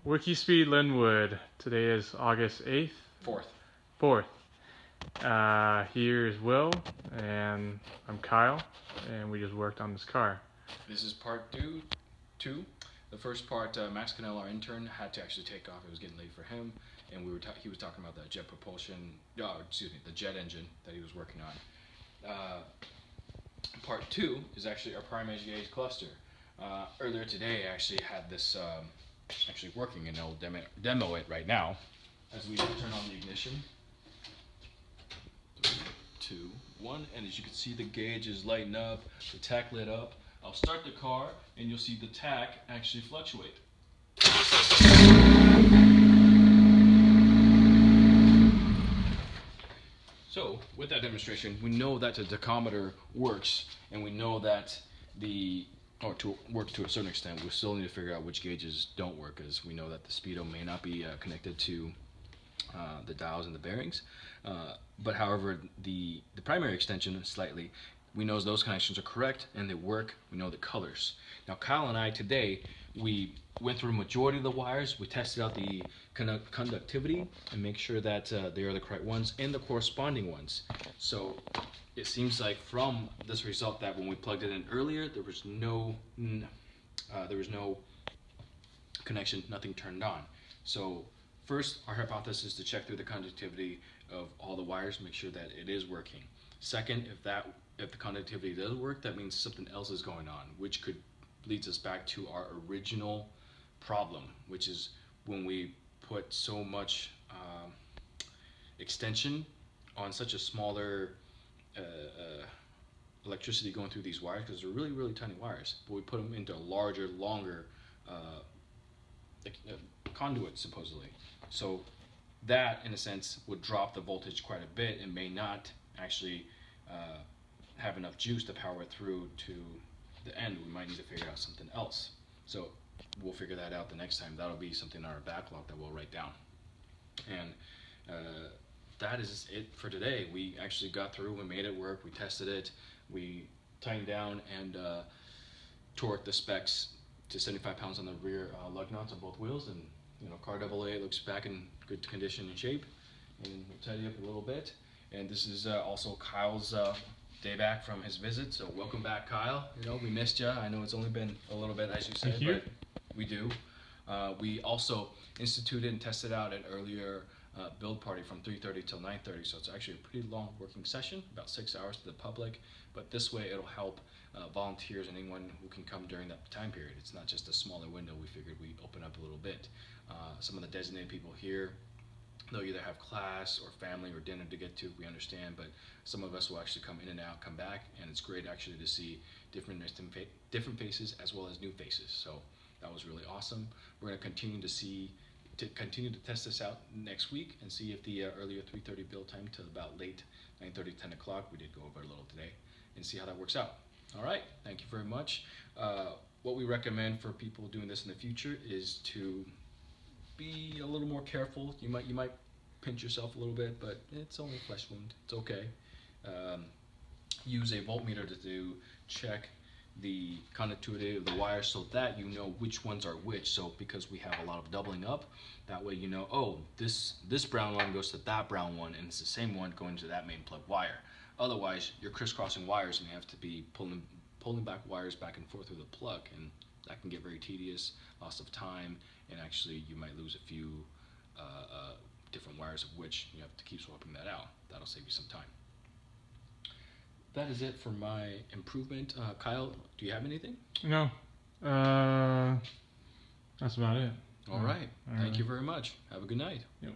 Wikispeed Lynnwood. Today is August 8th? 4th. Here's Will, and I'm Kyle, and we just worked on this car. This is part two. The first part, Max Cannell, our intern, had to actually take off. It was getting late for him, and he was talking about the jet propulsion, the jet engine that he was working on. Part two is actually our prime gauge cluster. Earlier today, I actually had this actually working, and I'll demo it right now as we turn on the ignition. 3, 2, 1, and as you can see, the gauge is lighting up, the tach lit up. I'll start the car, and you'll see the tach actually fluctuate. So, with that demonstration, we know that the tachometer works, and we know that to work to a certain extent. We still need to figure out which gauges don't work, as we know that the speedo may not be connected to the dials and the bearings. But however, the primary extension slightly, we know those connections are correct and they work. We know the colors. Now Kyle and I today, we went through a majority of the wires. We tested out the conductivity and make sure that they are the correct ones and the corresponding ones. So it seems like from this result that when we plugged it in earlier, there was no connection, nothing turned on. So first, our hypothesis is to check through the conductivity of all the wires, make sure that it is working. Second, if the conductivity does work, that means something else is going on, which leads us back to our original problem, which is when we put so much extension on such a smaller electricity going through these wires, because they're really, really tiny wires, but we put them into a larger, longer conduit, supposedly. So that, in a sense, would drop the voltage quite a bit and may not actually have enough juice to power it through to the end. We might need to figure out something else. So we'll figure that out the next time. That'll be something in our backlog that we'll write down. And that is it for today. We actually got through, we made it work, we tested it, we tightened down and torqued the specs to 75 pounds on the rear lug nuts on both wheels, and car AA looks back in good condition and shape, and we'll tidy up a little bit. And this is also Kyle's day back from his visit, so welcome back, Kyle. We missed you. I know it's only been a little bit, as you said, but we do. We also instituted and tested out an earlier build party from 3:30 till 9:30, so it's actually a pretty long working session, about 6 hours to the public, but this way it'll help volunteers and anyone who can come during that time period. It's not just a smaller window. We figured we'd open up a little bit. Some of the designated people here, they'll either have class or family or dinner to get to, we understand, but some of us will actually come in and out, come back, and it's great actually to see different faces as well as new faces. So that was really awesome. We're going to continue to test this out next week and see if the earlier 3:30 build time to about late 9:30, 10 o'clock, we did go over a little today, and see how that works out. All right, thank you very much. What we recommend for people doing this in the future is to be a little more careful. You might pinch yourself a little bit, but it's only a flesh wound. It's okay. Use a voltmeter to check the conductivity of the wires so that you know which ones are which. So because we have a lot of doubling up, that way you know, oh, this brown one goes to that brown one, and it's the same one going to that main plug wire. Otherwise, you're crisscrossing wires, and you have to be pulling back wires back and forth through the plug, and that can get very tedious, loss of time, and actually you might lose a few different wires, of which you have to keep swapping that out. That'll save you some time. That is it for my improvement. Kyle, do you have anything? No. That's about it. All right. Thank you very much. Have a good night. Yep.